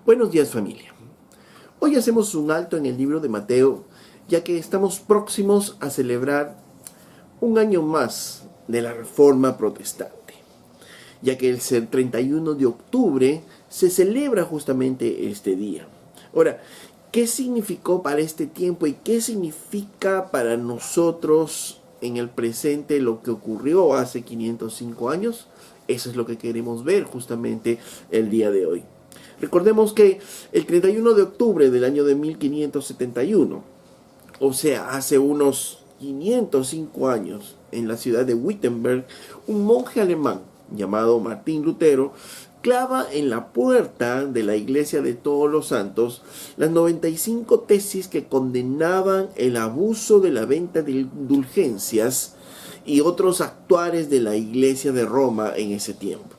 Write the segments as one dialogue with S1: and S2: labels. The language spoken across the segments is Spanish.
S1: Buenos días, familia. Hoy hacemos un alto en el libro de Mateo, ya que estamos próximos a celebrar un año más de la Reforma Protestante, ya que el 31 de octubre se celebra justamente este día. Ahora, ¿qué significó para este tiempo y qué significa para nosotros en el presente lo que ocurrió hace 505 años? Eso es lo que queremos ver justamente el día de hoy. Recordemos que el 31 de octubre del año de 1571, o sea, hace unos 505 años, en la ciudad de Wittenberg, un monje alemán llamado Martín Lutero clava en la puerta de la iglesia de Todos los Santos las 95 tesis que condenaban el abuso de la venta de indulgencias y otros actuares de la iglesia de Roma en ese tiempo.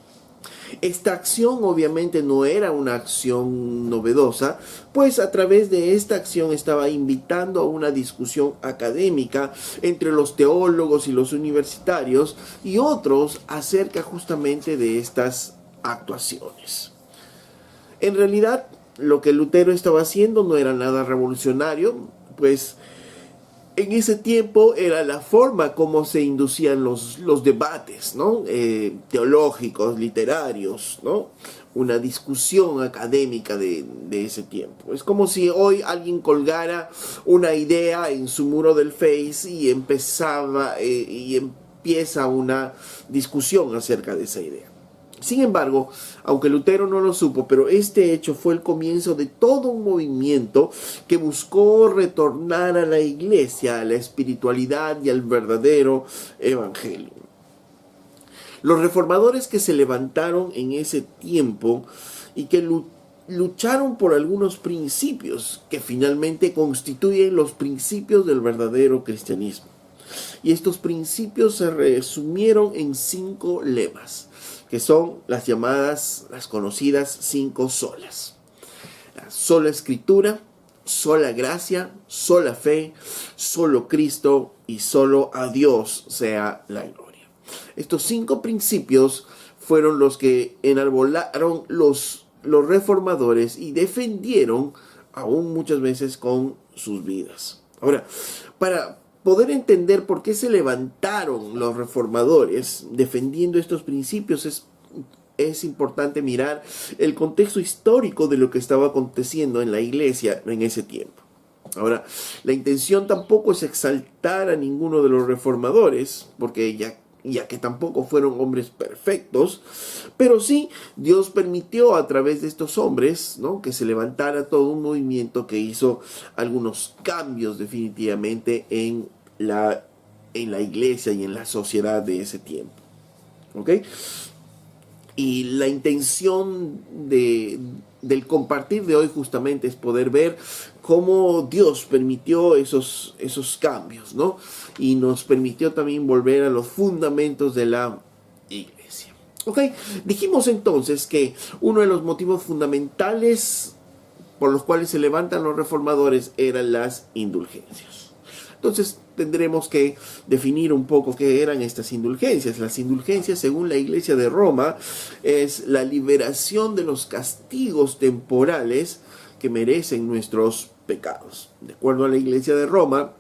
S1: Esta acción obviamente no era una acción novedosa, pues a través de esta acción estaba invitando a una discusión académica entre los teólogos y los universitarios y otros acerca justamente de estas actuaciones. En realidad, lo que Lutero estaba haciendo no era nada revolucionario, pues en ese tiempo era la forma como se inducían los debates, ¿no? Teológicos, literarios, ¿no? Una discusión académica de ese tiempo. Es como si hoy alguien colgara una idea en su muro del Face y empieza una discusión acerca de esa idea. Sin embargo, aunque Lutero no lo supo, pero este hecho fue el comienzo de todo un movimiento que buscó retornar a la iglesia, a la espiritualidad y al verdadero evangelio. Los reformadores que se levantaron en ese tiempo y que lucharon por algunos principios que finalmente constituyen los principios del verdadero cristianismo. Y estos principios se resumieron en 5 lemas, que son las conocidas 5 solas. La sola escritura, sola gracia, sola fe, solo Cristo y solo a Dios sea la gloria. Estos 5 principios fueron los que enarbolaron los reformadores y defendieron aún muchas veces con sus vidas. Ahora, para poder entender por qué se levantaron los reformadores defendiendo estos principios, es importante mirar el contexto histórico de lo que estaba aconteciendo en la iglesia en ese tiempo. Ahora, la intención tampoco es exaltar a ninguno de los reformadores, porque ya que tampoco fueron hombres perfectos, pero sí Dios permitió a través de estos hombres, ¿no?, que se levantara todo un movimiento que hizo algunos cambios definitivamente en la iglesia y en la sociedad de ese tiempo. ¿Ok? Y la intención del compartir de hoy justamente es poder ver cómo Dios permitió esos cambios, ¿no? Y nos permitió también volver a los fundamentos de la iglesia. ¿Ok? Dijimos entonces que uno de los motivos fundamentales por los cuales se levantan los reformadores eran las indulgencias. Entonces tendremos que definir un poco qué eran estas indulgencias. Las indulgencias, según la Iglesia de Roma, es la liberación de los castigos temporales que merecen nuestros pecados. De acuerdo a la Iglesia de Roma,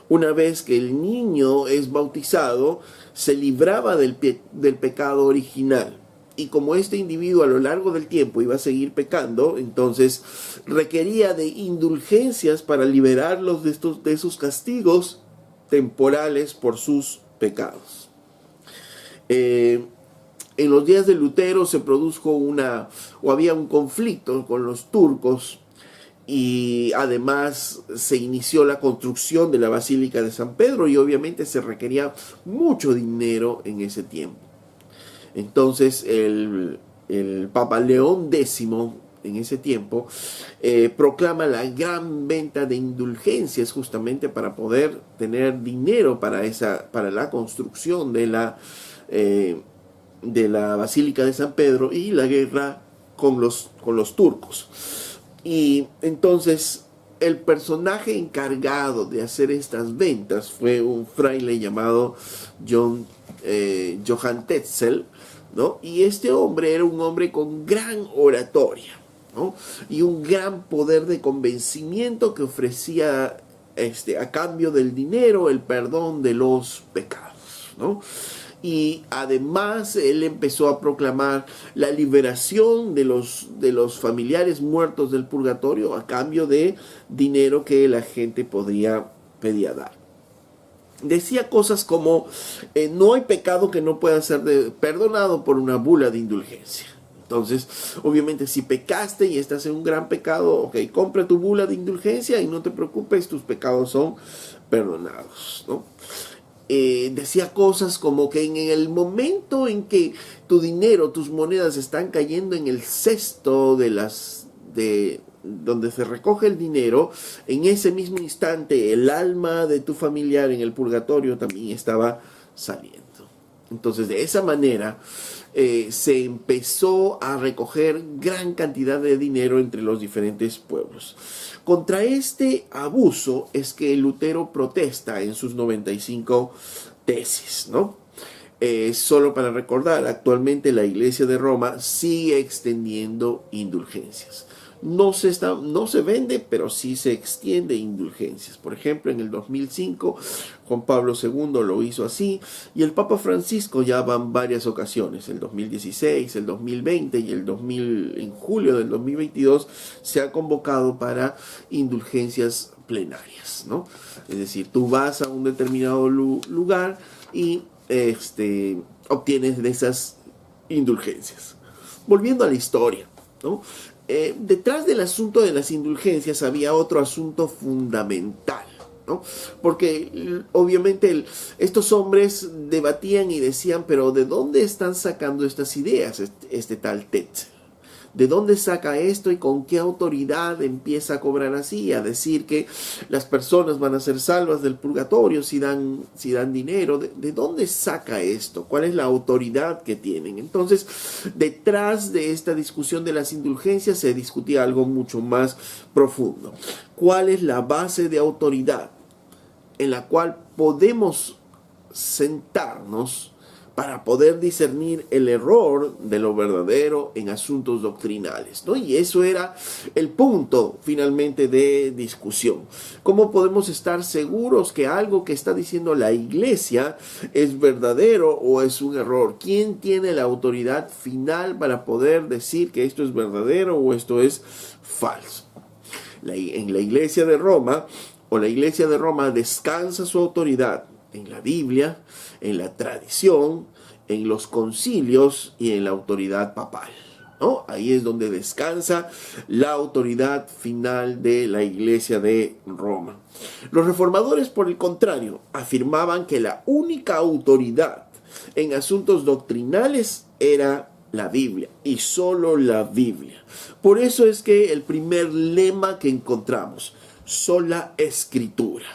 S1: una vez que el niño es bautizado, se libraba del pecado original. Y como este individuo a lo largo del tiempo iba a seguir pecando, entonces requería de indulgencias para liberarlos de esos castigos temporales por sus pecados. En los días de Lutero se produjo había un conflicto con los turcos, y además se inició la construcción de la Basílica de San Pedro y obviamente se requería mucho dinero en ese tiempo. Entonces el Papa León X en ese tiempo proclama la gran venta de indulgencias justamente para poder tener dinero para la construcción de la Basílica de San Pedro y la guerra con los turcos. Y entonces el personaje encargado de hacer estas ventas fue un fraile llamado Johann Tetzel, ¿no? Y este hombre era un hombre con gran oratoria, ¿no? Y un gran poder de convencimiento que ofrecía a cambio del dinero el perdón de los pecados, ¿no? Y además él empezó a proclamar la liberación de los familiares muertos del purgatorio a cambio de dinero que la gente podía dar. Decía cosas como, no hay pecado que no pueda ser perdonado por una bula de indulgencia. Entonces, obviamente, si pecaste y estás en un gran pecado, ok, compra tu bula de indulgencia y no te preocupes, tus pecados son perdonados, ¿no? Decía cosas como que en el momento en que tu dinero, tus monedas están cayendo en el cesto de donde se recoge el dinero, en ese mismo instante el alma de tu familiar en el purgatorio también estaba saliendo. Entonces, de esa manera se empezó a recoger gran cantidad de dinero entre los diferentes pueblos. Contra este abuso es que Lutero protesta en sus 95 tesis, ¿no? Solo para recordar, actualmente la Iglesia de Roma sigue extendiendo indulgencias. No se vende, pero sí se extiende indulgencias. Por ejemplo, en el 2005, Juan Pablo II lo hizo así, y el Papa Francisco ya van varias ocasiones, el 2016, el 2020 y en julio del 2022, se ha convocado para indulgencias plenarias, ¿no? Es decir, tú vas a un determinado lugar y obtienes de esas indulgencias. Volviendo a la historia, ¿no? Detrás del asunto de las indulgencias había otro asunto fundamental, ¿no? Porque obviamente estos hombres debatían y decían, pero ¿de dónde están sacando estas ideas este tal Tetzel? ¿De dónde saca esto y con qué autoridad empieza a cobrar así, a decir que las personas van a ser salvas del purgatorio si dan dinero? ¿De dónde saca esto? ¿Cuál es la autoridad que tienen? Entonces, detrás de esta discusión de las indulgencias se discutía algo mucho más profundo. ¿Cuál es la base de autoridad en la cual podemos sentarnos para poder discernir el error de lo verdadero en asuntos doctrinales, ¿no? Y eso era el punto finalmente de discusión. ¿Cómo podemos estar seguros que algo que está diciendo la Iglesia es verdadero o es un error? ¿Quién tiene la autoridad final para poder decir que esto es verdadero o esto es falso? En la Iglesia de Roma, la Iglesia de Roma descansa su autoridad en la Biblia, en la tradición, en los concilios y en la autoridad papal, ¿no? Ahí es donde descansa la autoridad final de la Iglesia de Roma. Los reformadores, por el contrario, afirmaban que la única autoridad en asuntos doctrinales era la Biblia y solo la Biblia. Por eso es que el primer lema que encontramos, sola escritura.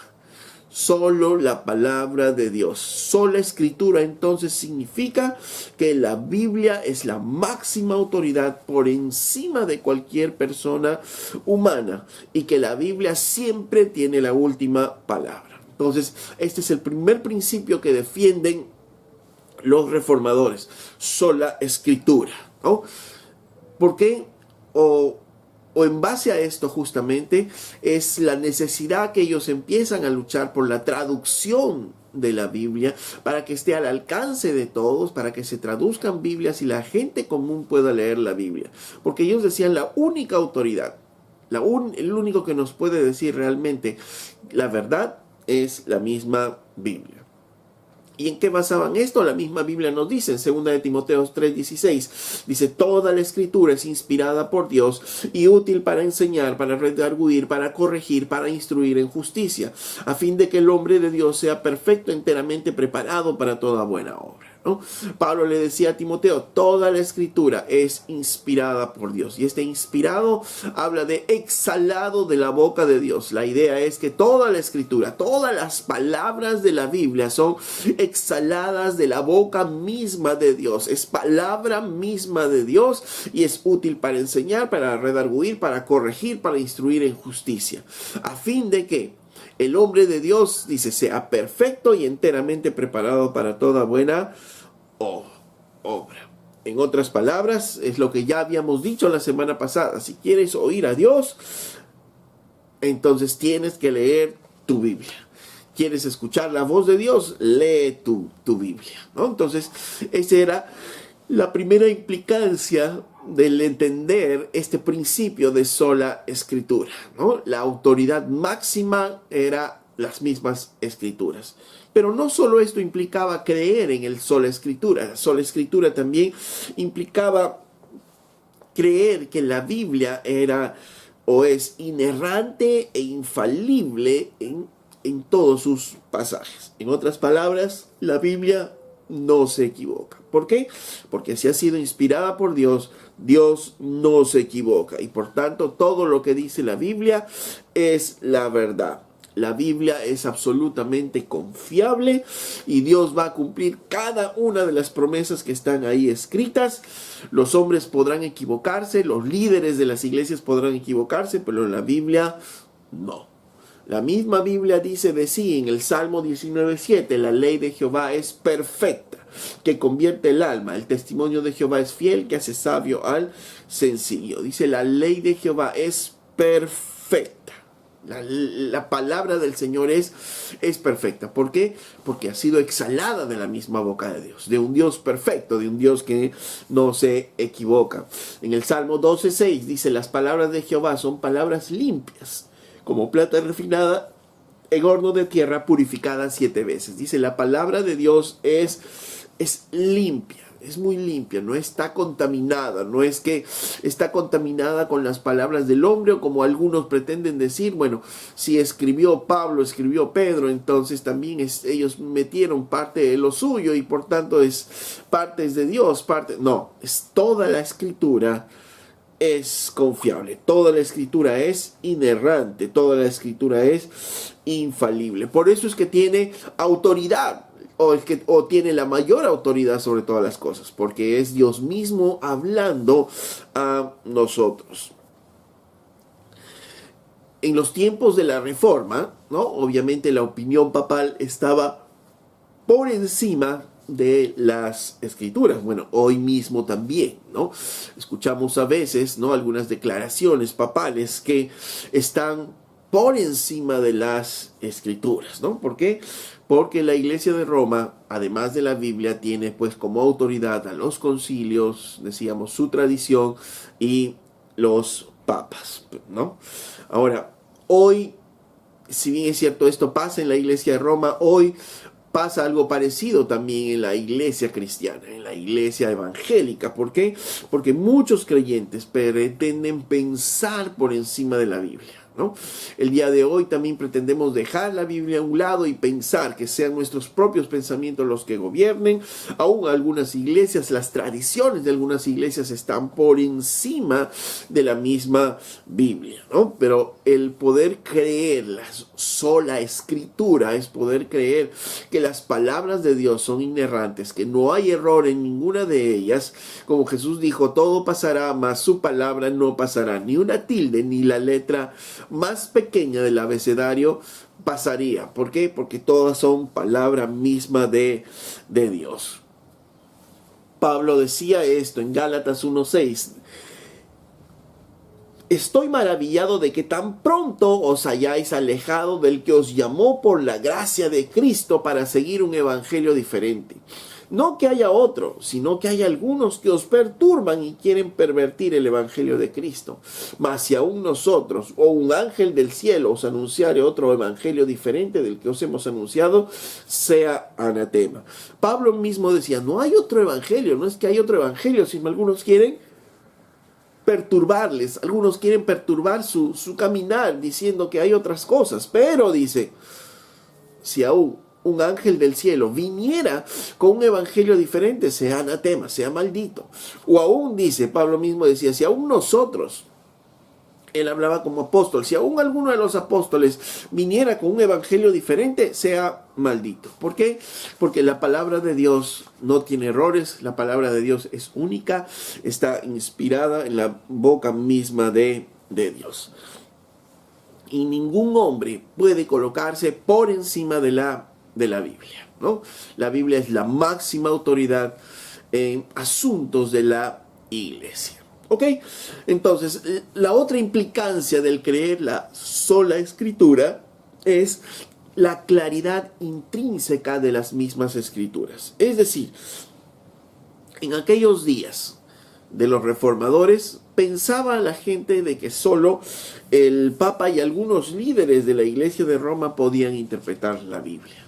S1: Solo la palabra de Dios, sola escritura, entonces significa que la Biblia es la máxima autoridad por encima de cualquier persona humana y que la Biblia siempre tiene la última palabra. Entonces, este es el primer principio que defienden los reformadores, sola escritura, ¿no? ¿Por qué? O en base a esto justamente es la necesidad que ellos empiezan a luchar por la traducción de la Biblia para que esté al alcance de todos, para que se traduzcan Biblias y la gente común pueda leer la Biblia. Porque ellos decían la única autoridad, el único que nos puede decir realmente la verdad es la misma Biblia. ¿Y en qué basaban esto? La misma Biblia nos dice en 2 de Timoteo 3:16. Dice, toda la escritura es inspirada por Dios y útil para enseñar, para redarguir, para corregir, para instruir en justicia, a fin de que el hombre de Dios sea perfecto, enteramente preparado para toda buena obra. ¿no? Pablo le decía a Timoteo, toda la escritura es inspirada por Dios. Y este inspirado habla de exhalado de la boca de Dios. La idea es que toda la escritura, todas las palabras de la Biblia son exhaladas de la boca misma de Dios. Es palabra misma de Dios y es útil para enseñar, para redarguir, para corregir, para instruir en justicia. A fin de que el hombre de Dios, dice, sea perfecto y enteramente preparado para toda buena obra. En otras palabras, es lo que ya habíamos dicho la semana pasada. Si quieres oír a Dios, entonces tienes que leer tu Biblia. ¿Quieres escuchar la voz de Dios? Lee tu Biblia, ¿no? Entonces, esa era la primera implicancia del entender este principio de sola escritura, ¿no? La autoridad máxima era las mismas escrituras. Pero no solo esto implicaba creer en el sola escritura. La sola escritura también implicaba creer que la Biblia era o es inerrante e infalible en todos sus pasajes. En otras palabras, la Biblia no se equivoca. ¿Por qué? Porque si ha sido inspirada por Dios, Dios no se equivoca. Y por tanto, todo lo que dice la Biblia es la verdad. La Biblia es absolutamente confiable y Dios va a cumplir cada una de las promesas que están ahí escritas. Los hombres podrán equivocarse, los líderes de las iglesias podrán equivocarse, pero en la Biblia no. La misma Biblia dice de sí en el Salmo 19:7, la ley de Jehová es perfecta, que convierte el alma. El testimonio de Jehová es fiel, que hace sabio al sencillo. Dice, la ley de Jehová es perfecta. La palabra del Señor es perfecta. ¿Por qué? Porque ha sido exhalada de la misma boca de Dios, de un Dios perfecto, de un Dios que no se equivoca. En el Salmo 12:6 dice, las palabras de Jehová son palabras limpias, como plata refinada en horno de tierra purificada 7 veces. Dice, la palabra de Dios es limpia, es muy limpia, no está contaminada, no es que está contaminada con las palabras del hombre o como algunos pretenden decir, bueno, si escribió Pablo, escribió Pedro, entonces también ellos metieron parte de lo suyo y por tanto es partes de Dios, no, es toda la escritura. Es confiable, toda la escritura es inerrante, toda la escritura es infalible. Por eso es que tiene autoridad, o tiene la mayor autoridad sobre todas las cosas, porque es Dios mismo hablando a nosotros. En los tiempos de la Reforma, ¿no? Obviamente la opinión papal estaba por encima de las escrituras. Bueno, hoy mismo también, ¿no? Escuchamos a veces, ¿no? Algunas declaraciones papales que están por encima de las escrituras, ¿no? ¿Por qué? Porque la Iglesia de Roma, además de la Biblia, tiene pues como autoridad a los concilios, decíamos, su tradición y los papas, ¿no? Ahora, hoy, si bien es cierto esto pasa en la Iglesia de Roma, hoy pasa algo parecido también en la iglesia cristiana, en la iglesia evangélica. ¿Por qué? Porque muchos creyentes pretenden pensar por encima de la Biblia, ¿no? El día de hoy también pretendemos dejar la Biblia a un lado y pensar que sean nuestros propios pensamientos los que gobiernen. Aún algunas iglesias, las tradiciones de algunas iglesias están por encima de la misma Biblia, ¿no? Pero el poder creer la sola escritura es poder creer que las palabras de Dios son inerrantes, que no hay error en ninguna de ellas. Como Jesús dijo, todo pasará, mas su palabra no pasará. Ni una tilde, ni la letra más pequeña del abecedario pasaría. ¿Por qué? Porque todas son palabra misma de Dios. Pablo decía esto en Gálatas 1:6. Estoy maravillado de que tan pronto os hayáis alejado del que os llamó por la gracia de Cristo para seguir un evangelio diferente. No que haya otro, sino que hay algunos que os perturban y quieren pervertir el evangelio de Cristo. Mas si aún nosotros o un ángel del cielo os anunciare otro evangelio diferente del que os hemos anunciado, sea anatema. Pablo mismo decía, no hay otro evangelio, no es que hay otro evangelio, sino algunos quieren perturbarles, algunos quieren perturbar su caminar diciendo que hay otras cosas, pero dice, si aún un ángel del cielo viniera con un evangelio diferente, sea anatema, sea maldito. O aún dice, Pablo mismo decía, si aún nosotros, él hablaba como apóstol, si aún alguno de los apóstoles viniera con un evangelio diferente, sea maldito. ¿Por qué? Porque la palabra de Dios no tiene errores, la palabra de Dios es única, está inspirada en la boca misma de Dios. Y ningún hombre puede colocarse por encima de la Biblia, ¿no? La Biblia es la máxima autoridad en asuntos de la iglesia. ¿Ok? Entonces, la otra implicancia del creer la sola escritura es la claridad intrínseca de las mismas escrituras. Es decir, en aquellos días de los reformadores, pensaba la gente de que solo el Papa y algunos líderes de la Iglesia de Roma podían interpretar la Biblia.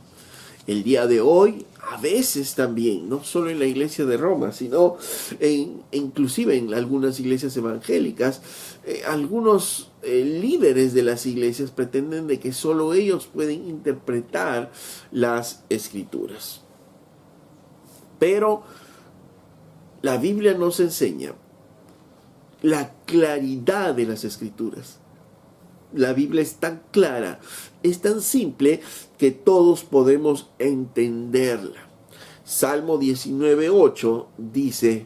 S1: El día de hoy, a veces también, no solo en la Iglesia de Roma, sino inclusive en algunas iglesias evangélicas, algunos líderes de las iglesias pretenden de que solo ellos pueden interpretar las Escrituras. Pero la Biblia nos enseña la claridad de las Escrituras. La Biblia es tan clara, es tan simple que todos podemos entenderla. Salmo 19:8 dice: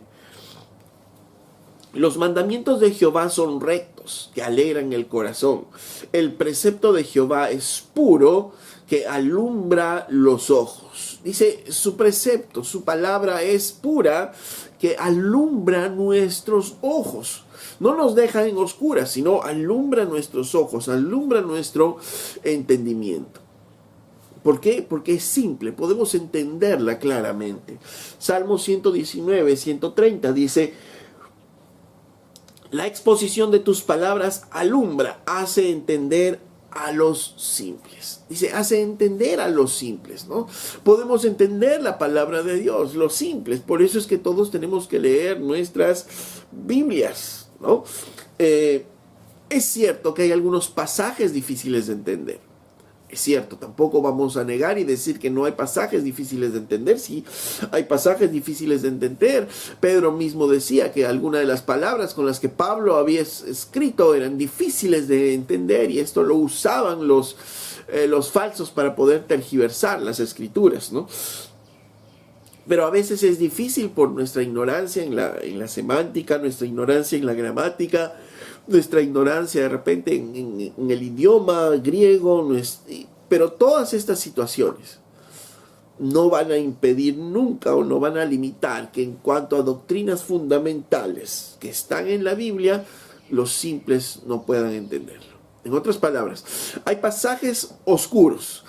S1: los mandamientos de Jehová son rectos, que alegran el corazón. El precepto de Jehová es puro, que alumbra los ojos. Dice, su precepto, su palabra es pura, que alumbra nuestros ojos. No nos deja en oscuras, sino alumbra nuestros ojos, alumbra nuestro entendimiento. ¿Por qué? Porque es simple, podemos entenderla claramente. Salmo 119, 130 dice: la exposición de tus palabras alumbra, hace entender a los simples. Dice, hace entender a los simples, ¿no? Podemos entender la palabra de Dios, los simples. Por eso es que todos tenemos que leer nuestras Biblias, ¿no? Es cierto que hay algunos pasajes difíciles de entender. Es cierto, tampoco vamos a negar y decir que no hay pasajes difíciles de entender. Sí, hay pasajes difíciles de entender. Pedro mismo decía que algunas de las palabras con las que Pablo había escrito eran difíciles de entender, y esto lo usaban los falsos para poder tergiversar las escrituras, ¿no? Pero a veces es difícil por nuestra ignorancia en la semántica, nuestra ignorancia en la gramática, nuestra ignorancia de repente en el idioma griego, pero todas estas situaciones no van a impedir nunca o no van a limitar que en cuanto a doctrinas fundamentales que están en la Biblia, los simples no puedan entenderlo. En otras palabras, hay pasajes oscuros,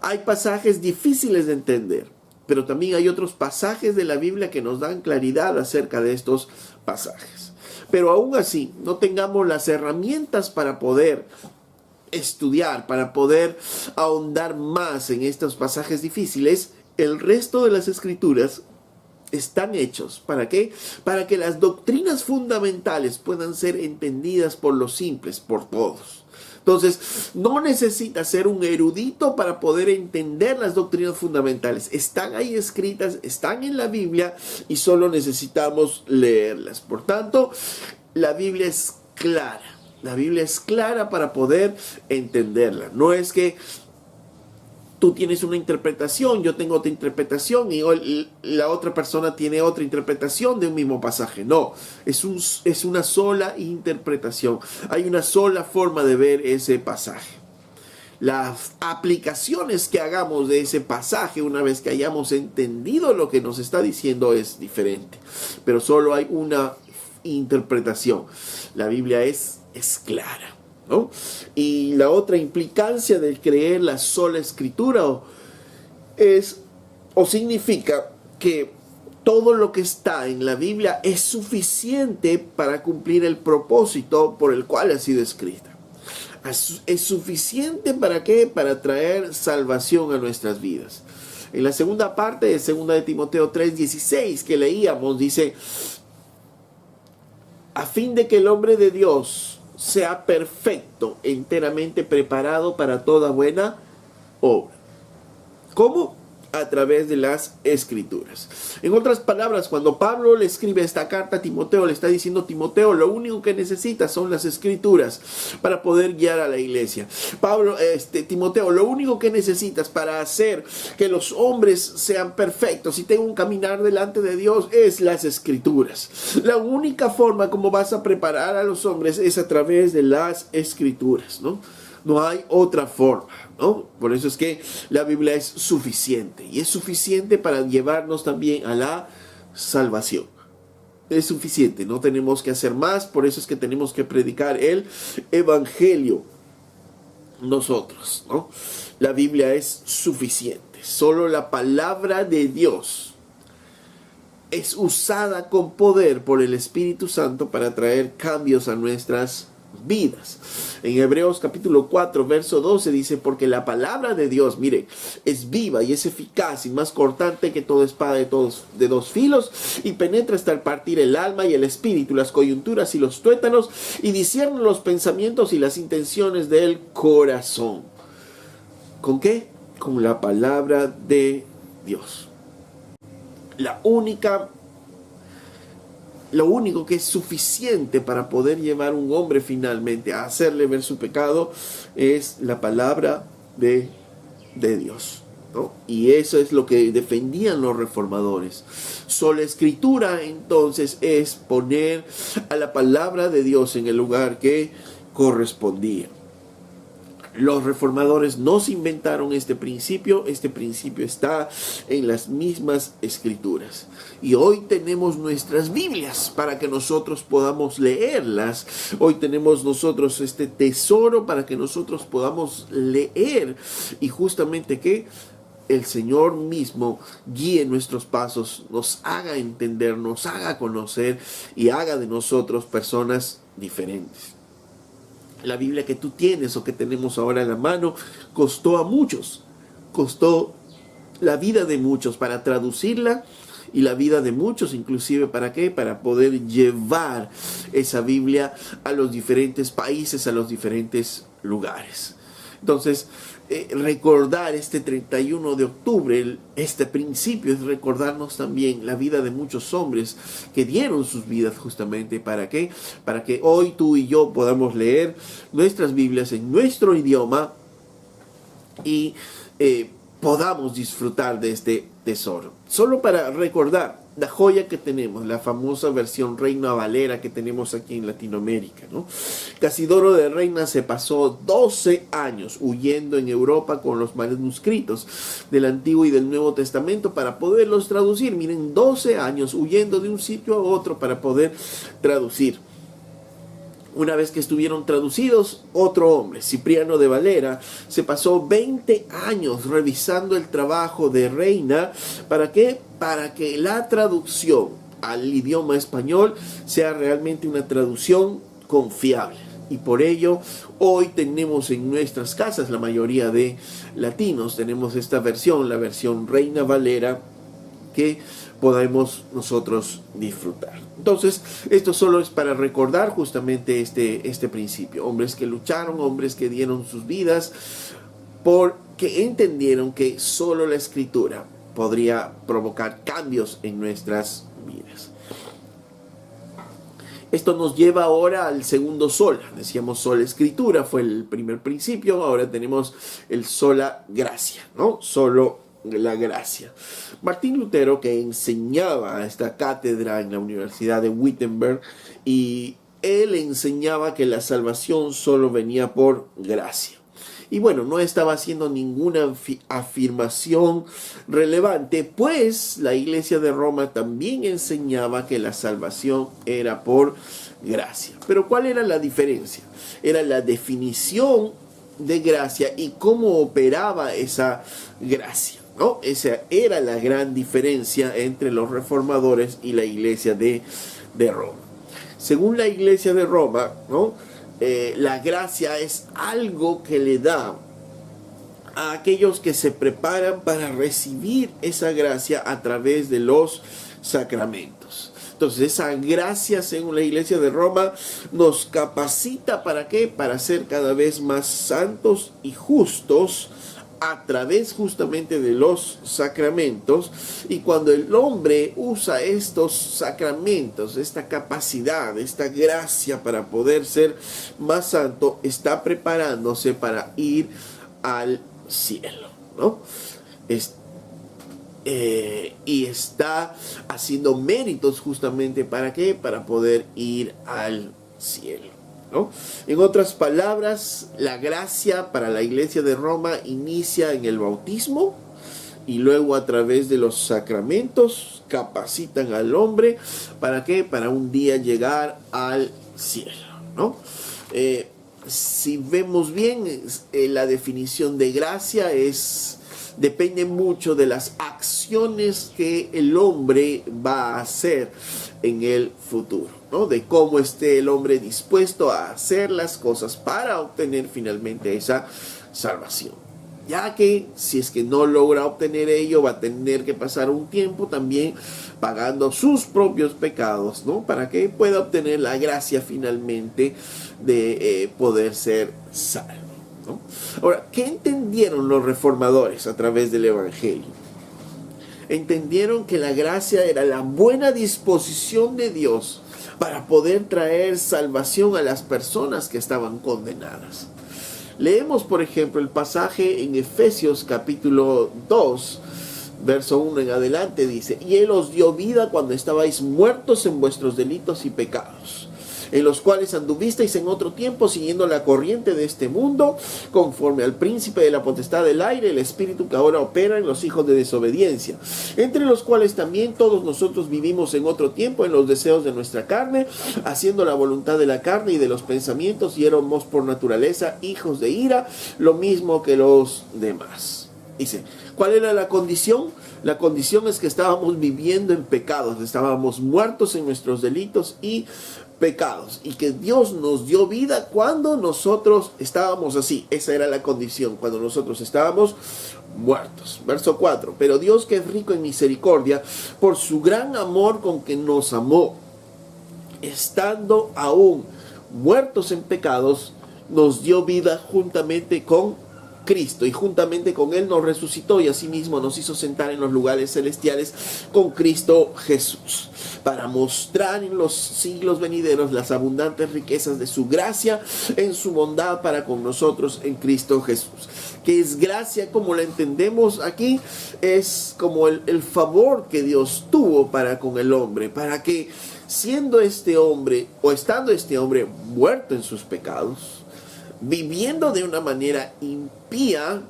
S1: hay pasajes difíciles de entender, pero también hay otros pasajes de la Biblia que nos dan claridad acerca de estos pasajes. Pero aún así, no tengamos las herramientas para poder estudiar, para poder ahondar más en estos pasajes difíciles, el resto de las escrituras están hechos. ¿Para qué? Para que las doctrinas fundamentales puedan ser entendidas por los simples, por todos. Entonces, no necesitas ser un erudito para poder entender las doctrinas fundamentales. Están ahí escritas, están en la Biblia y solo necesitamos leerlas. Por tanto, la Biblia es clara. La Biblia es clara para poder entenderla. No es que tú tienes una interpretación, yo tengo otra interpretación y la otra persona tiene otra interpretación de un mismo pasaje. No, es una sola interpretación. Hay una sola forma de ver ese pasaje. Las aplicaciones que hagamos de ese pasaje una vez que hayamos entendido lo que nos está diciendo es diferente. Pero solo hay una interpretación. La Biblia es clara, ¿no? Y la otra implicancia del creer la sola escritura significa que todo lo que está en la Biblia es suficiente para cumplir el propósito por el cual ha sido escrita. Es suficiente ¿para qué? Para traer salvación a nuestras vidas. En la segunda parte de 2 de Timoteo 3:16 que leíamos, dice: a fin de que el hombre de Dios sea perfecto, enteramente preparado para toda buena obra. ¿Cómo? A través de las Escrituras. En otras palabras, cuando Pablo le escribe esta carta a Timoteo, le está diciendo: Timoteo, lo único que necesitas son las Escrituras para poder guiar a la iglesia. Timoteo, lo único que necesitas para hacer que los hombres sean perfectos y tengan un caminar delante de Dios es las Escrituras. La única forma como vas a preparar a los hombres es a través de las Escrituras, ¿no? No hay otra forma, ¿no? Por eso es que la Biblia es suficiente. Y es suficiente para llevarnos también a la salvación. Es suficiente, no tenemos que hacer más. Por eso es que tenemos que predicar el Evangelio nosotros, ¿no? La Biblia es suficiente. Solo la palabra de Dios es usada con poder por el Espíritu Santo para traer cambios a nuestras vidas. En Hebreos capítulo 4 verso 12 dice: porque la palabra de Dios, mire, es viva y es eficaz y más cortante que toda espada de dos filos, y penetra hasta el partir el alma y el espíritu, las coyunturas y los tuétanos, y discierne los pensamientos y las intenciones del corazón. ¿Con qué? Con la palabra de Dios. Lo único que es suficiente para poder llevar a un hombre finalmente a hacerle ver su pecado es la palabra de Dios, ¿no? Y eso es lo que defendían los reformadores. Sola Escritura, entonces, es poner a la palabra de Dios en el lugar que correspondía. Los reformadores no se inventaron este principio está en las mismas Escrituras. Y hoy tenemos nuestras Biblias para que nosotros podamos leerlas. Hoy tenemos nosotros este tesoro para que nosotros podamos leer. Y justamente que el Señor mismo guíe nuestros pasos, nos haga entender, nos haga conocer y haga de nosotros personas diferentes. La Biblia que tú tienes o que tenemos ahora en la mano costó a muchos, costó la vida de muchos para traducirla y la vida de muchos inclusive ¿para qué? Para poder llevar esa Biblia a los diferentes países, a los diferentes lugares. Entonces, recordar este 31 de octubre, este principio es recordarnos también la vida de muchos hombres que dieron sus vidas justamente ¿para qué? Para que hoy tú y yo podamos leer nuestras Biblias en nuestro idioma y podamos disfrutar de este tesoro. Solo para recordar la joya que tenemos, la famosa versión Reina Valera que tenemos aquí en Latinoamérica, ¿no? Casidoro de Reina se pasó 12 años huyendo en Europa con los manuscritos del Antiguo y del Nuevo Testamento para poderlos traducir. Miren, 12 años huyendo de un sitio a otro para poder traducir. Una vez que estuvieron traducidos, otro hombre, Cipriano de Valera, se pasó 20 años revisando el trabajo de Reina. ¿Para qué? Para que la traducción al idioma español sea realmente una traducción confiable. Y por ello, hoy tenemos en nuestras casas, la mayoría de latinos, tenemos esta versión, la versión Reina Valera, que podemos nosotros disfrutar. Entonces, esto solo es para recordar justamente este principio. Hombres que lucharon, hombres que dieron sus vidas, porque entendieron que solo la Escritura podría provocar cambios en nuestras vidas. Esto nos lleva ahora al segundo sola. Decíamos sola Escritura, fue el primer principio. Ahora tenemos el sola gracia, ¿no? Solo la gracia. Martín Lutero, que enseñaba a esta cátedra en la Universidad de Wittenberg, y él enseñaba que la salvación solo venía por gracia. Y bueno, no estaba haciendo ninguna afirmación relevante, pues la Iglesia de Roma también enseñaba que la salvación era por gracia. Pero ¿cuál era la diferencia? Era la definición de gracia y cómo operaba esa gracia, ¿no? Esa era la gran diferencia entre los reformadores y la Iglesia de Roma. Según la Iglesia de Roma, ¿no? La gracia es algo que le da a aquellos que se preparan para recibir esa gracia a través de los sacramentos. Entonces, esa gracia, según la Iglesia de Roma, nos capacita ¿para qué? Para ser cada vez más santos y justos a través justamente de los sacramentos, y cuando el hombre usa estos sacramentos, esta capacidad, esta gracia para poder ser más santo, está preparándose para ir al cielo, ¿no? Y está haciendo méritos justamente ¿para qué? Para poder ir al cielo, ¿no? En otras palabras, la gracia para la Iglesia de Roma inicia en el bautismo y luego a través de los sacramentos capacitan al hombre ¿para qué? Para un día llegar al cielo, ¿no? Si vemos bien, la definición de gracia depende mucho de las acciones que el hombre va a hacer en el futuro, ¿no? De cómo esté el hombre dispuesto a hacer las cosas para obtener finalmente esa salvación. Ya que si es que no logra obtener ello, va a tener que pasar un tiempo también pagando sus propios pecados, ¿no? Para que pueda obtener la gracia finalmente de poder ser salvo, ¿no? Ahora, ¿qué entendieron los reformadores a través del Evangelio? Entendieron que la gracia era la buena disposición de Dios para poder traer salvación a las personas que estaban condenadas. Leemos, por ejemplo, el pasaje en Efesios capítulo 2, verso 1 en adelante, dice: y Él os dio vida cuando estabais muertos en vuestros delitos y pecados, en los cuales anduvisteis en otro tiempo siguiendo la corriente de este mundo, conforme al príncipe de la potestad del aire, el espíritu que ahora opera en los hijos de desobediencia, entre los cuales también todos nosotros vivimos en otro tiempo en los deseos de nuestra carne, haciendo la voluntad de la carne y de los pensamientos, y éramos por naturaleza hijos de ira, lo mismo que los demás. Dice, ¿cuál era la condición? La condición es que estábamos viviendo en pecados, estábamos muertos en nuestros delitos y pecados, y que Dios nos dio vida cuando nosotros estábamos así. Esa era la condición, cuando nosotros estábamos muertos. Verso 4: pero Dios, que es rico en misericordia, por su gran amor con que nos amó, estando aún muertos en pecados, nos dio vida juntamente con Cristo, y juntamente con Él nos resucitó, y asimismo nos hizo sentar en los lugares celestiales con Cristo Jesús, para mostrar en los siglos venideros las abundantes riquezas de su gracia en su bondad para con nosotros en Cristo Jesús. ¿Qué es gracia? Como la entendemos aquí, es como el favor que Dios tuvo para con el hombre, para que siendo este hombre, o estando este hombre muerto en sus pecados, viviendo de una manera impía,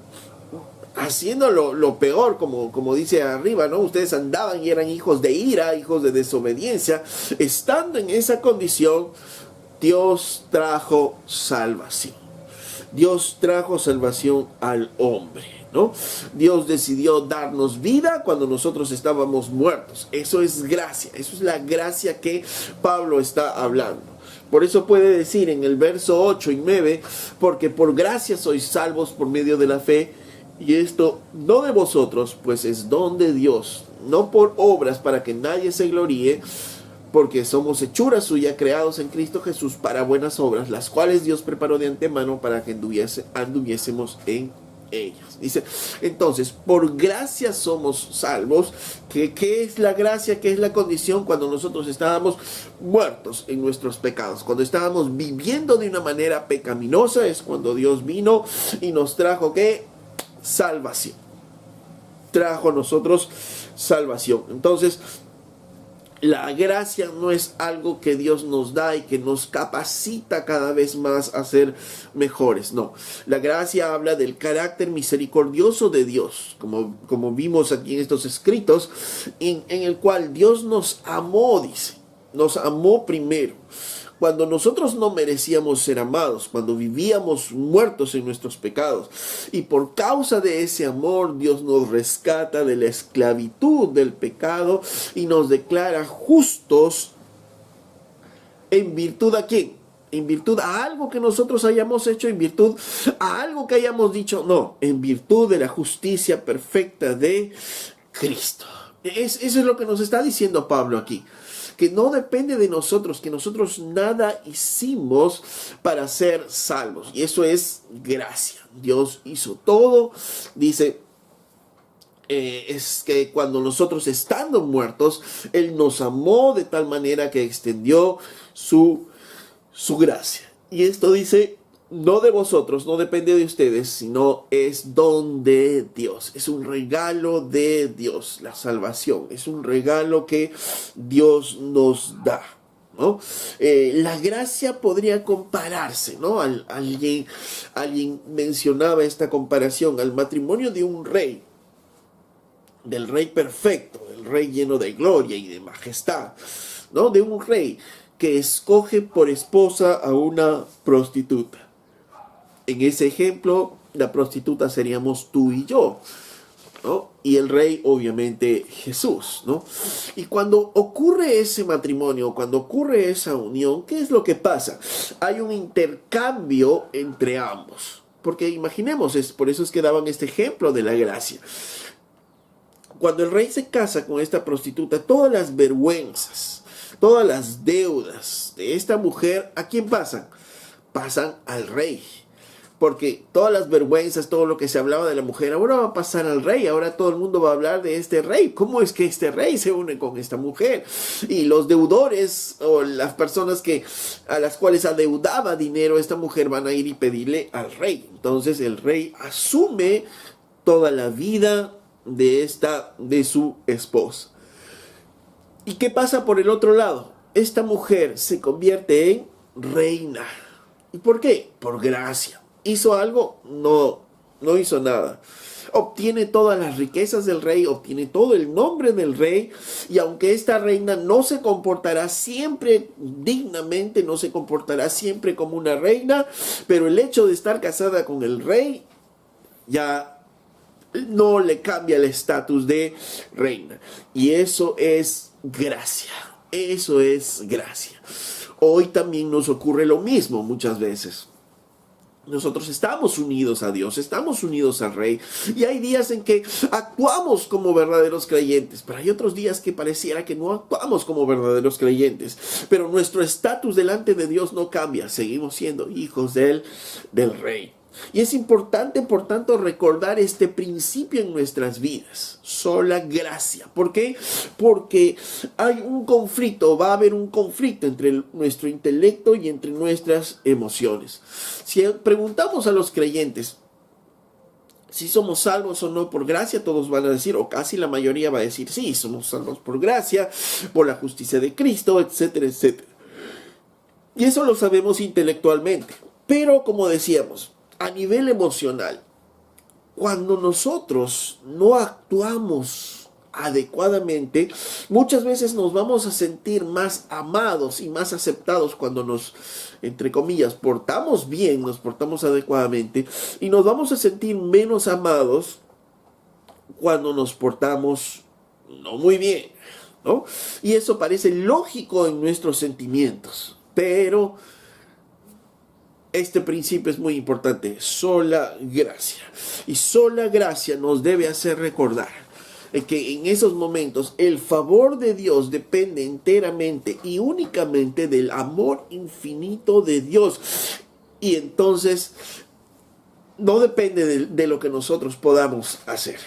S1: haciendo lo peor, como dice arriba, ¿no? Ustedes andaban y eran hijos de ira, hijos de desobediencia. Estando en esa condición, Dios trajo salvación. Dios trajo salvación al hombre, ¿no? Dios decidió darnos vida cuando nosotros estábamos muertos. Eso es gracia, eso es la gracia que Pablo está hablando. Por eso puede decir en el verso 8 y 9, porque por gracia sois salvos por medio de la fe, y esto no de vosotros, pues es don de Dios, no por obras para que nadie se gloríe, porque somos hechura suya, creados en Cristo Jesús para buenas obras, las cuales Dios preparó de antemano para que anduviésemos en ellas. Dice, entonces, por gracia somos salvos. ¿Qué es la gracia? ¿Qué es la condición? Cuando nosotros estábamos muertos en nuestros pecados, cuando estábamos viviendo de una manera pecaminosa, es cuando Dios vino y nos trajo, ¿qué? Salvación. Trajo a nosotros salvación. Entonces, la gracia no es algo que Dios nos da y que nos capacita cada vez más a ser mejores. No, la gracia habla del carácter misericordioso de Dios, como vimos aquí en estos escritos, en el cual Dios nos amó, dice, nos amó primero. Cuando nosotros no merecíamos ser amados, cuando vivíamos muertos en nuestros pecados, y por causa de ese amor Dios nos rescata de la esclavitud del pecado y nos declara justos. ¿En virtud a quién? ¿En virtud a algo que nosotros hayamos hecho? ¿En virtud a algo que hayamos dicho? No, en virtud de la justicia perfecta de Cristo. Eso es lo que nos está diciendo Pablo aquí. que no depende de nosotros, que nosotros nada hicimos para ser salvos. Y eso es gracia. Dios hizo todo, dice, es que cuando nosotros estando muertos, Él nos amó de tal manera que extendió su gracia. Y esto dice, no de vosotros, no depende de ustedes, sino es don de Dios. Es un regalo de Dios, la salvación. Es un regalo que Dios nos da, ¿no? La gracia podría compararse, ¿no? Alguien mencionaba esta comparación al matrimonio de un rey, del rey perfecto, del rey lleno de gloria y de majestad, ¿no? De un rey que escoge por esposa a una prostituta. En ese ejemplo, la prostituta seríamos tú y yo, ¿no? Y el rey, obviamente, Jesús, ¿no? Y cuando ocurre ese matrimonio, cuando ocurre esa unión, ¿qué es lo que pasa? Hay un intercambio entre ambos. Porque imaginemos, por eso es que daban este ejemplo de la gracia. Cuando el rey se casa con esta prostituta, todas las vergüenzas, todas las deudas de esta mujer, ¿a quién pasan? Pasan al rey. Porque todas las vergüenzas, todo lo que se hablaba de la mujer, ahora va a pasar al rey. Ahora todo el mundo va a hablar de este rey. ¿Cómo es que este rey se une con esta mujer? Y los deudores o las personas a las cuales adeudaba dinero esta mujer van a ir y pedirle al rey. Entonces el rey asume toda la vida de su esposa. ¿Y qué pasa por el otro lado? Esta mujer se convierte en reina. ¿Y por qué? Por gracia. ¿Hizo algo? No, no hizo nada. Obtiene todas las riquezas del rey, obtiene todo el nombre del rey, y aunque esta reina no se comportará siempre dignamente, no se comportará siempre como una reina, pero el hecho de estar casada con el rey ya no le cambia el estatus de reina. Y eso es gracia. Eso es gracia. Hoy también nos ocurre lo mismo muchas veces. Nosotros estamos unidos a Dios, estamos unidos al Rey, y hay días en que actuamos como verdaderos creyentes, pero hay otros días que pareciera que no actuamos como verdaderos creyentes, pero nuestro estatus delante de Dios no cambia, seguimos siendo hijos del Rey. Y es importante, por tanto, recordar este principio en nuestras vidas. Sola gracia. ¿Por qué? Porque hay un conflicto, va a haber un conflicto entre nuestro intelecto y entre nuestras emociones. Si preguntamos a los creyentes si somos salvos o no por gracia, todos van a decir, o casi la mayoría va a decir, sí, somos salvos por gracia, por la justicia de Cristo, etcétera, etcétera. Y eso lo sabemos intelectualmente. Pero, como decíamos, a nivel emocional, cuando nosotros no actuamos adecuadamente, muchas veces nos vamos a sentir más amados y más aceptados cuando nos, entre comillas, portamos bien, nos portamos adecuadamente, y nos vamos a sentir menos amados cuando nos portamos no muy bien, ¿no? Y eso parece lógico en nuestros sentimientos, pero este principio es muy importante, sola gracia. Y sola gracia nos debe hacer recordar que en esos momentos el favor de Dios depende enteramente y únicamente del amor infinito de Dios. Y entonces no depende de lo que nosotros podamos hacer.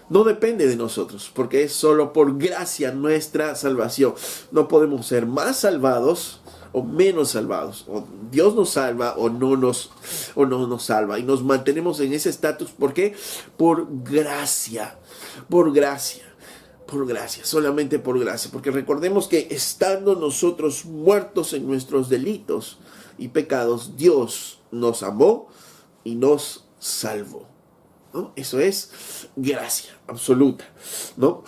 S1: No depende de nosotros, porque es solo por gracia nuestra salvación. No podemos ser más salvados o menos salvados, o Dios nos salva o no nos salva, y nos mantenemos en ese estatus. ¿Por qué? Por gracia, solamente por gracia, porque recordemos que estando nosotros muertos en nuestros delitos y pecados, Dios nos amó y nos salvó, ¿no? Eso es gracia absoluta, ¿no?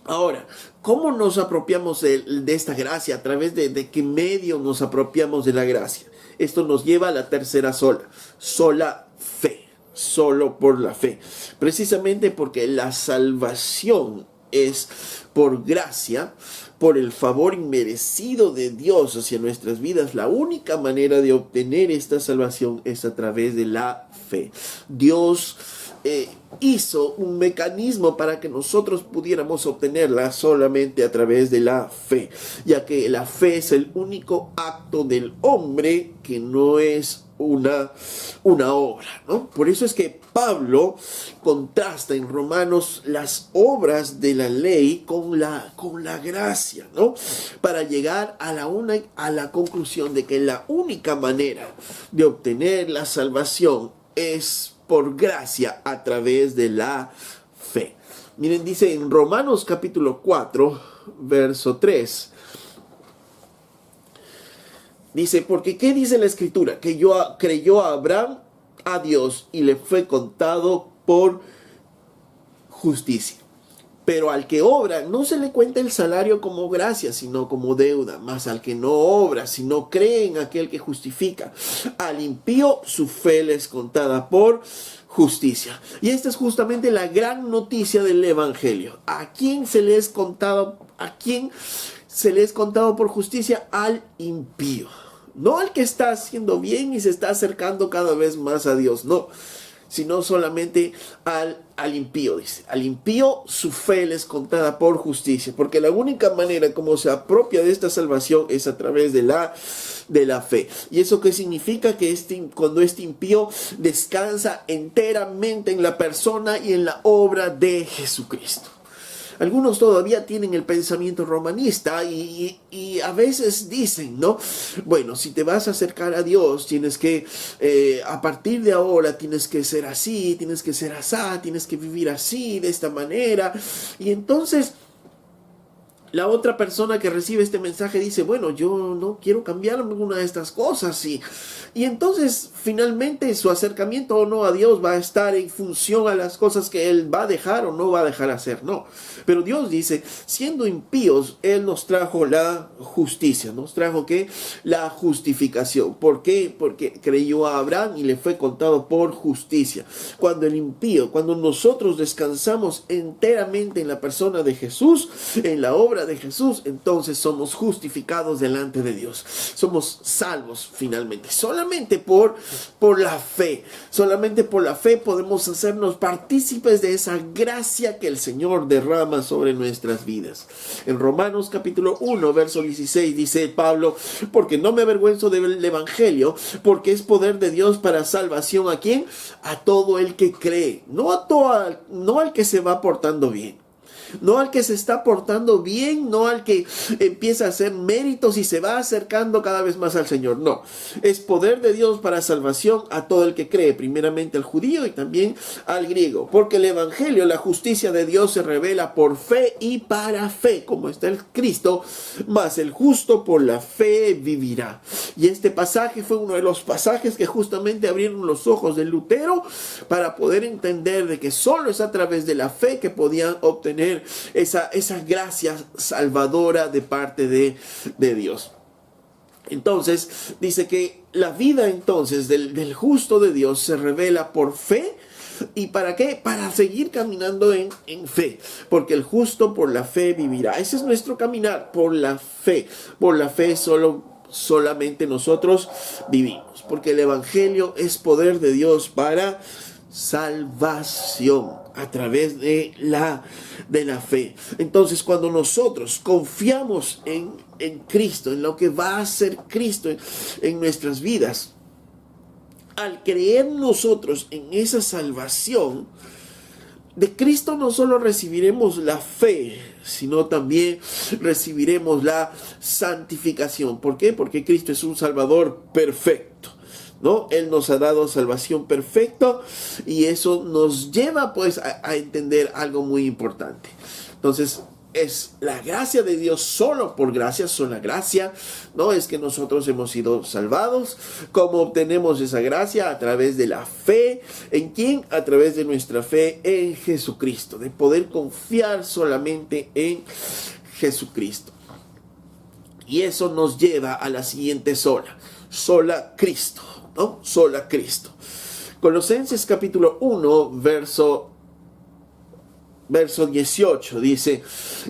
S1: Ahora, ¿cómo nos apropiamos de esta gracia? ¿A través de qué medio nos apropiamos de la gracia? Esto nos lleva a la tercera sola fe, solo por la fe. Precisamente porque la salvación es por gracia, por el favor inmerecido de Dios hacia nuestras vidas. La única manera de obtener esta salvación es a través de la fe. Dios hizo un mecanismo para que nosotros pudiéramos obtenerla solamente a través de la fe, ya que la fe es el único acto del hombre que no es una obra, ¿no? Por eso es que Pablo contrasta en Romanos las obras de la ley con la gracia, ¿no? Para llegar a la conclusión de que la única manera de obtener la salvación es por gracia a través de la fe. Miren, dice en Romanos capítulo 4, verso 3. Dice, porque ¿qué dice la Escritura? Que creyó a Abraham a Dios y le fue contado por justicia. Pero al que obra no se le cuenta el salario como gracia, sino como deuda. Mas al que no obra, sino cree en aquel que justifica, al impío su fe le es contada por justicia. Y esta es justamente la gran noticia del Evangelio. ¿A quién se le es contado? ¿A quién se le es contado por justicia? Al impío. No al que está haciendo bien y se está acercando cada vez más a Dios, no, sino solamente al impío, dice. Al impío su fe le es contada por justicia, porque la única manera como se apropia de esta salvación es a través de la fe. ¿Y eso qué significa? Que cuando este impío descansa enteramente en la persona y en la obra de Jesucristo. Algunos todavía tienen el pensamiento romanista y a veces dicen, ¿no? Bueno, si te vas a acercar a Dios, tienes que, a partir de ahora, tienes que ser así, tienes que ser asá, tienes que vivir así, de esta manera. Y entonces la otra persona que recibe este mensaje dice, bueno, yo no quiero cambiar alguna de estas cosas. Y entonces finalmente su acercamiento o no a Dios va a estar en función a las cosas que Él va a dejar o no va a dejar hacer. No, pero Dios dice, siendo impíos, Él nos trajo la justicia, nos trajo ¿qué? La justificación. ¿Por qué? Porque creyó a Abraham y le fue contado por justicia. Cuando el impío, cuando nosotros descansamos enteramente en la persona de Jesús, en la obra de Jesús, entonces somos justificados delante de Dios. Somos salvos finalmente. Solamente por la fe. Solamente por la fe podemos hacernos partícipes de esa gracia que el Señor derrama sobre nuestras vidas. En Romanos capítulo 1, verso 16 dice Pablo, porque no me avergüenzo del Evangelio, porque es poder de Dios para salvación. ¿A quién? A todo el que cree. No al que se va portando bien. No al que se está portando bien, no al que empieza a hacer méritos y se va acercando cada vez más al Señor. No, es poder de Dios para salvación a todo el que cree, primeramente al judío y también al griego. Porque el Evangelio, la justicia de Dios se revela por fe y para fe, como está el Cristo, mas el justo por la fe vivirá. Y este pasaje fue uno de los pasajes que justamente abrieron los ojos de Lutero para poder entender de que solo es a través de la fe que podían obtener esa gracia salvadora de parte de Dios. Entonces dice que la vida entonces del justo de Dios se revela por fe. ¿Y para qué? Para seguir caminando en fe, porque el justo por la fe vivirá. Ese es nuestro caminar, por la fe. Por la fe solamente nosotros vivimos, porque el Evangelio es poder de Dios para salvación a través de la fe. Entonces, cuando nosotros confiamos en Cristo, en lo que va a hacer Cristo en nuestras vidas, al creer nosotros en esa salvación de Cristo, no solo recibiremos la fe, sino también recibiremos la santificación. ¿Por qué? Porque Cristo es un Salvador perfecto, ¿no? Él nos ha dado salvación perfecta y eso nos lleva pues a entender algo muy importante. Entonces, es la gracia de Dios, solo por gracia, sola gracia, no es que nosotros hemos sido salvados. ¿Cómo obtenemos esa gracia? A través de la fe. ¿En quién? A través de nuestra fe en Jesucristo, de poder confiar solamente en Jesucristo. Y eso nos lleva a la siguiente sola Cristo, ¿no? Sola Cristo. Colosenses capítulo 1, verso 18 dice,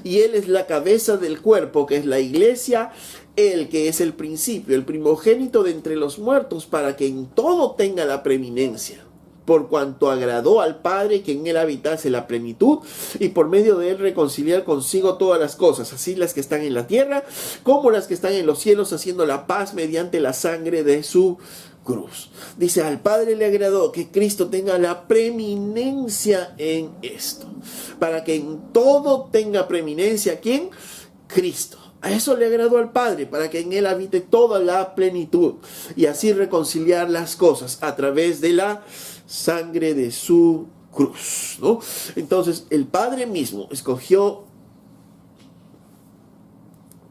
S1: y Él es la cabeza del cuerpo, que es la iglesia, Él que es el principio, el primogénito de entre los muertos, para que en todo tenga la preeminencia. por cuanto agradó al Padre que en él habitase la plenitud, y por medio de él reconciliar consigo todas las cosas, así las que están en la tierra como las que están en los cielos, haciendo la paz mediante la sangre de su cruz. Dice, al Padre le agradó que Cristo tenga la preeminencia en esto, para que en todo tenga preeminencia. ¿Quién? Cristo. A eso le agradó al Padre, para que en él habite toda la plenitud, y así reconciliar las cosas a través de la sangre de su cruz, ¿no? Entonces el Padre mismo escogió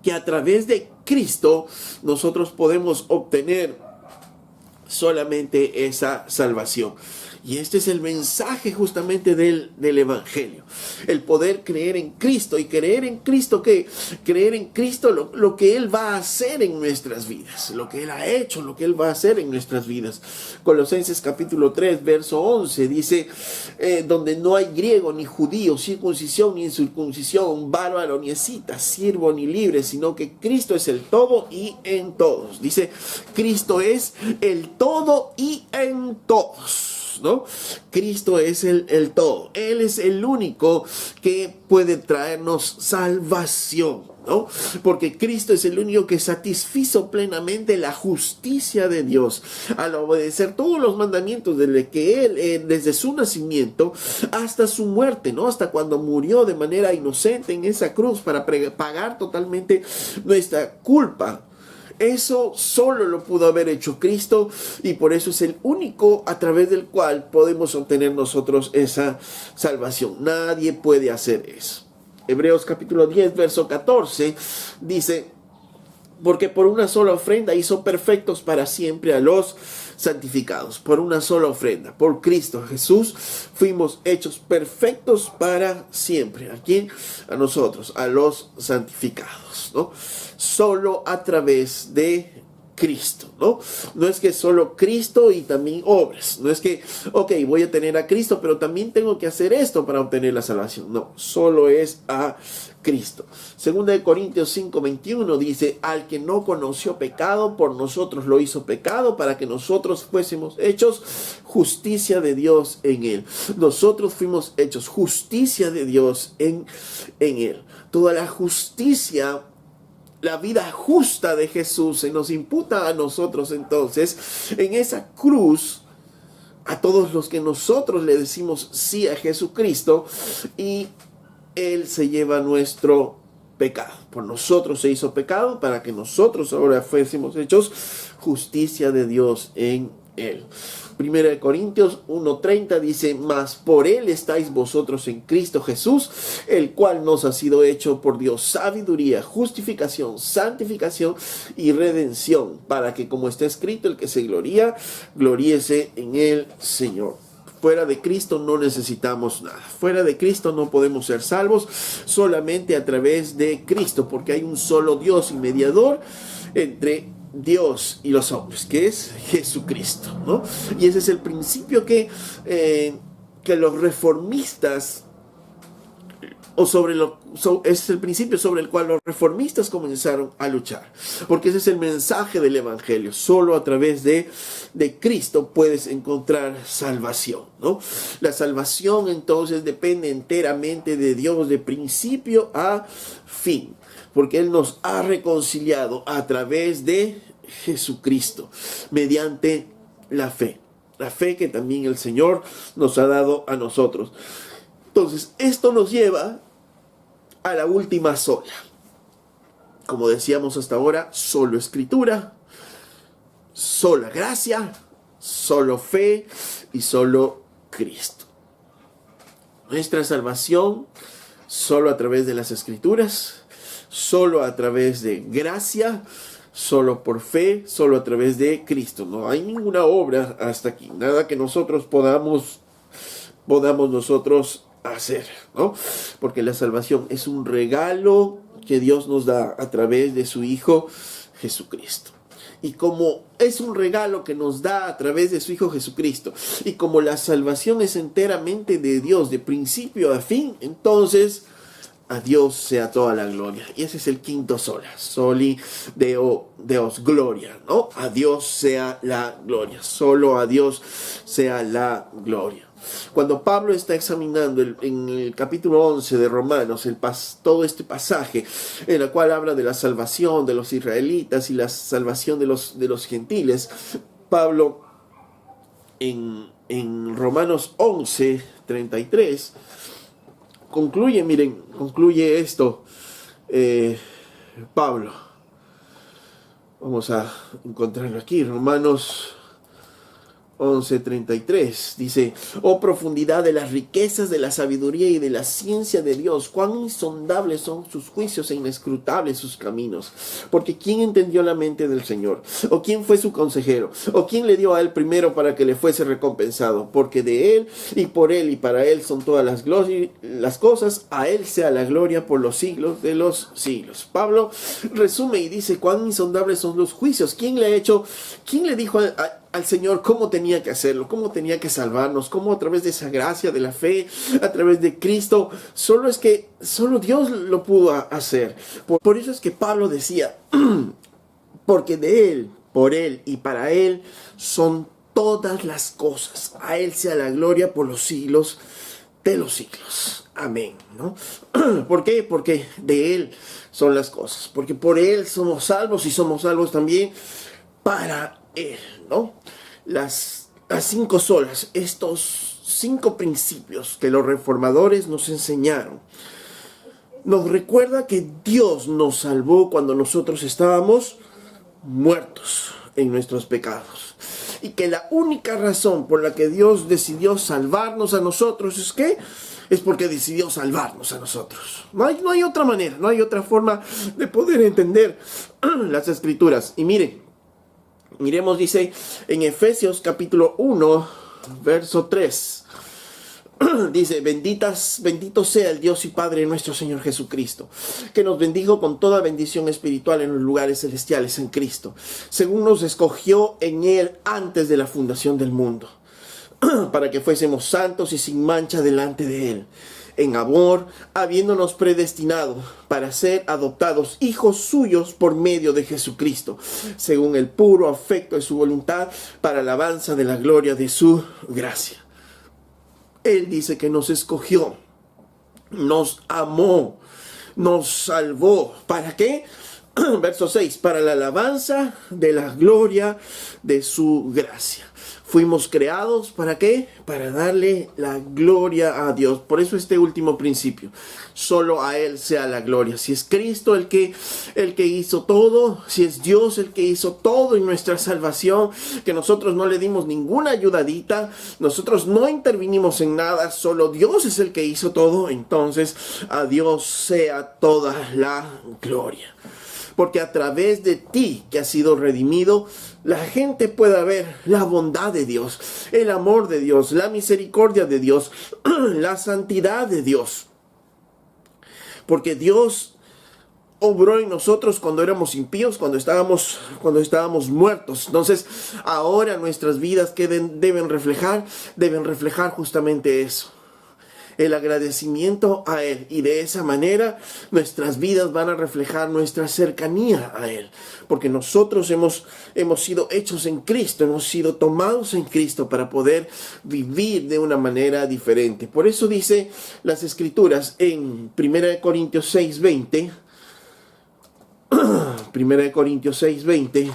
S1: que a través de Cristo nosotros podemos obtener solamente esa salvación. Y este es el mensaje justamente del Evangelio. El poder creer en Cristo. ¿Y creer en Cristo qué? Creer en Cristo lo que Él va a hacer en nuestras vidas. Lo que Él ha hecho, lo que Él va a hacer en nuestras vidas. Colosenses capítulo 3, verso 11 dice, donde no hay griego ni judío, circuncisión ni incircuncisión, bárbaro ni escita, siervo ni libre, sino que Cristo es el todo y en todos. Dice, Cristo es el todo y en todos, ¿no? Cristo es el todo. Él es el único que puede traernos salvación, ¿no? Porque Cristo es el único que satisfizo plenamente la justicia de Dios al obedecer todos los mandamientos desde que Él, desde su nacimiento hasta su muerte, ¿no? Hasta cuando murió de manera inocente en esa cruz para pagar totalmente nuestra culpa. Eso solo lo pudo haber hecho Cristo, y por eso es el único a través del cual podemos obtener nosotros esa salvación. Nadie puede hacer eso. Hebreos capítulo 10, verso 14 dice, porque por una sola ofrenda hizo perfectos para siempre a los santificados. Por una sola ofrenda, por Cristo Jesús, fuimos hechos perfectos para siempre. ¿A quién? A nosotros, a los santificados, ¿no? Solo a través de Cristo, ¿no? No es que solo Cristo y también obras. No es que, ok, voy a tener a Cristo, pero también tengo que hacer esto para obtener la salvación. No, solo es a Cristo. Segunda de Corintios 5:21 dice, al que no conoció pecado, por nosotros lo hizo pecado, para que nosotros fuésemos hechos justicia de Dios en él. Nosotros fuimos hechos justicia de Dios en él. Toda la justicia, la vida justa de Jesús se nos imputa a nosotros entonces en esa cruz, a todos los que nosotros le decimos sí a Jesucristo, y Él se lleva nuestro pecado. Por nosotros se hizo pecado para que nosotros ahora fuésemos hechos justicia de Dios en Él. Primera de Corintios 1:30 dice, mas por Él estáis vosotros en Cristo Jesús, el cual nos ha sido hecho por Dios sabiduría, justificación, santificación y redención, para que, como está escrito, el que se gloría, gloríese en el Señor. Fuera de Cristo no necesitamos nada. Fuera de Cristo no podemos ser salvos, solamente a través de Cristo, porque hay un solo Dios y mediador entre Dios y los hombres, que es Jesucristo, ¿no? Y ese es el principio que los reformistas, es el principio sobre el cual los reformistas comenzaron a luchar, porque ese es el mensaje del Evangelio. Solo a través de Cristo puedes encontrar salvación, ¿no? La salvación entonces depende enteramente de Dios, de principio a fin, porque Él nos ha reconciliado a través de Jesucristo, mediante la fe que también el Señor nos ha dado a nosotros. Entonces, esto nos lleva a la última sola. Como decíamos hasta ahora, solo Escritura, sola gracia, solo fe y solo Cristo. Nuestra salvación solo a través de las Escrituras, solo a través de gracia, solo por fe, solo a través de Cristo. No hay ninguna obra hasta aquí, nada que nosotros podamos nosotros hacer, ¿no? Porque la salvación es un regalo que Dios nos da a través de su Hijo Jesucristo. Y como es un regalo que nos da a través de su Hijo Jesucristo, y como la salvación es enteramente de Dios, de principio a fin, entonces A Dios sea toda la gloria. Y ese es el quinto sola. Soli Deo, Deos gloria, ¿no? A Dios sea la gloria. Solo a Dios sea la gloria. Cuando Pablo está examinando en el capítulo 11 de Romanos, todo este pasaje en el cual habla de la salvación de los israelitas y la salvación de los gentiles, Pablo en Romanos 11, 33, concluye esto, Pablo. Vamos a encontrarlo aquí, Romanos 11:33, dice: oh profundidad de las riquezas de la sabiduría y de la ciencia de Dios, cuán insondables son sus juicios e inescrutables sus caminos. Porque ¿quién entendió la mente del Señor? ¿O quién fue su consejero? ¿O quién le dio a él primero para que le fuese recompensado? Porque de él y por él y para él son todas las cosas, a él sea la gloria por los siglos de los siglos. Pablo resume y dice: cuán insondables son los juicios. ¿Quién le dijo al Señor cómo tenía que hacerlo, cómo tenía que salvarnos, cómo a través de esa gracia, de la fe, a través de Cristo? Solo Dios lo pudo hacer. Por eso es que Pablo decía: porque de él, por él y para él son todas las cosas. A él sea la gloria por los siglos de los siglos. Amén, ¿no? ¿Por qué? Porque de él son las cosas. Porque por él somos salvos y somos salvos también para él, ¿no? Las 5 solas, estos 5 principios que los reformadores nos enseñaron, nos recuerda que Dios nos salvó cuando nosotros estábamos muertos en nuestros pecados. Y que la única razón por la que Dios decidió salvarnos a nosotros es porque decidió salvarnos a nosotros. No hay otra manera, no hay otra forma de poder entender las Escrituras. Y miremos, dice en Efesios capítulo 1, verso 3. Dice: bendito sea el Dios y Padre de nuestro Señor Jesucristo, que nos bendijo con toda bendición espiritual en los lugares celestiales en Cristo, según nos escogió en Él antes de la fundación del mundo, para que fuésemos santos y sin mancha delante de Él, en amor, habiéndonos predestinado para ser adoptados hijos suyos por medio de Jesucristo, según el puro afecto de su voluntad, para alabanza de la gloria de su gracia. Él dice que nos escogió, nos amó, nos salvó. ¿Para qué? Verso 6, para la alabanza de la gloria de su gracia. Fuimos creados, ¿para qué? Para darle la gloria a Dios. Por eso este último principio: solo a Él sea la gloria. Si es Cristo el que hizo todo, si es Dios el que hizo todo en nuestra salvación, que nosotros no le dimos ninguna ayudadita, nosotros no intervinimos en nada, solo Dios es el que hizo todo, entonces a Dios sea toda la gloria. Porque a través de ti, que has sido redimido, la gente pueda ver la bondad de Dios, el amor de Dios, la misericordia de Dios, la santidad de Dios. Porque Dios obró en nosotros cuando éramos impíos, cuando estábamos muertos. Entonces, ahora nuestras vidas que deben reflejar justamente eso: el agradecimiento a Él. Y de esa manera nuestras vidas van a reflejar nuestra cercanía a Él, porque nosotros hemos sido hechos en Cristo, hemos sido tomados en Cristo para poder vivir de una manera diferente. Por eso dice las Escrituras en 1 Corintios 6:20, 1 Corintios 6:20,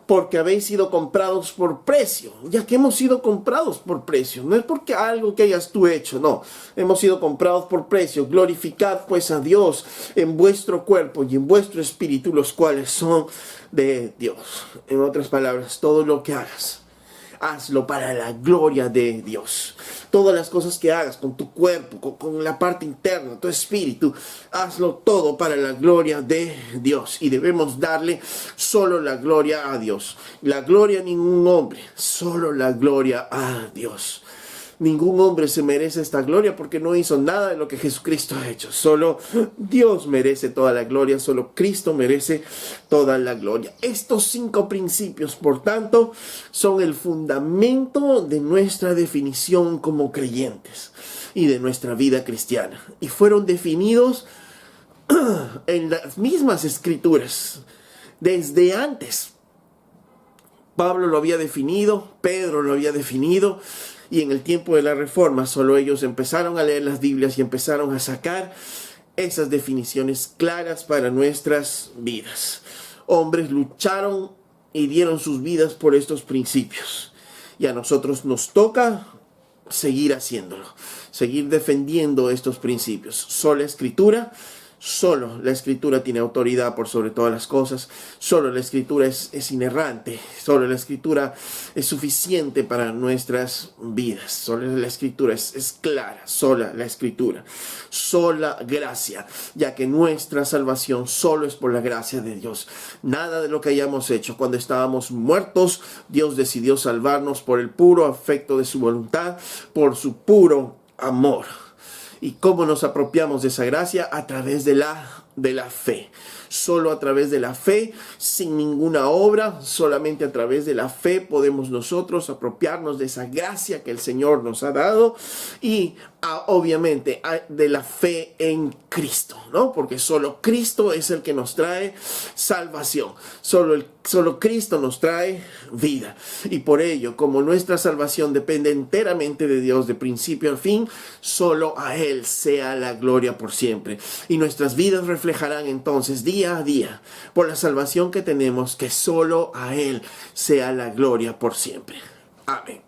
S1: porque habéis sido comprados por precio. Ya que hemos sido comprados por precio, no es porque algo que hayas tú hecho, no, hemos sido comprados por precio. Glorificad pues a Dios en vuestro cuerpo y en vuestro espíritu, los cuales son de Dios. En otras palabras, todo lo que hagas, hazlo para la gloria de Dios. Todas las cosas que hagas con tu cuerpo, con la parte interna, tu espíritu, hazlo todo para la gloria de Dios. Y debemos darle solo la gloria a Dios. La gloria a ningún hombre, solo la gloria a Dios. Ningún hombre se merece esta gloria porque no hizo nada de lo que Jesucristo ha hecho. Solo Dios merece toda la gloria, solo Cristo merece toda la gloria. Estos 5 principios, por tanto, son el fundamento de nuestra definición como creyentes. y de nuestra vida cristiana. Y fueron definidos en las mismas escrituras desde antes. Pablo lo había definido, Pedro lo había definido, y en el tiempo de la Reforma solo ellos empezaron a leer las Biblias y empezaron a sacar esas definiciones claras para nuestras vidas. Hombres lucharon y dieron sus vidas por estos principios, y a nosotros nos toca seguir haciéndolo, seguir defendiendo estos principios. Solo la Escritura tiene autoridad por sobre todas las cosas. Solo la Escritura es inerrante. Solo la Escritura es suficiente para nuestras vidas. Solo la Escritura es clara. Sola la Escritura. Sola gracia. Ya que nuestra salvación solo es por la gracia de Dios. Nada de lo que hayamos hecho. Cuando estábamos muertos, Dios decidió salvarnos por el puro afecto de su voluntad, por su puro amor. ¿Y cómo nos apropiamos de esa gracia? A través de la fe. Solo a través de la fe, sin ninguna obra, solamente a través de la fe podemos nosotros apropiarnos de esa gracia que el Señor nos ha dado, y obviamente de la fe en Cristo, ¿no? Porque solo Cristo es el que nos trae salvación. Solo Cristo nos trae vida. Y por ello, como nuestra salvación depende enteramente de Dios de principio a fin, solo a Él sea la gloria por siempre. Y nuestras vidas reflejarán entonces día a día, por la salvación que tenemos, que solo a Él sea la gloria por siempre. Amén.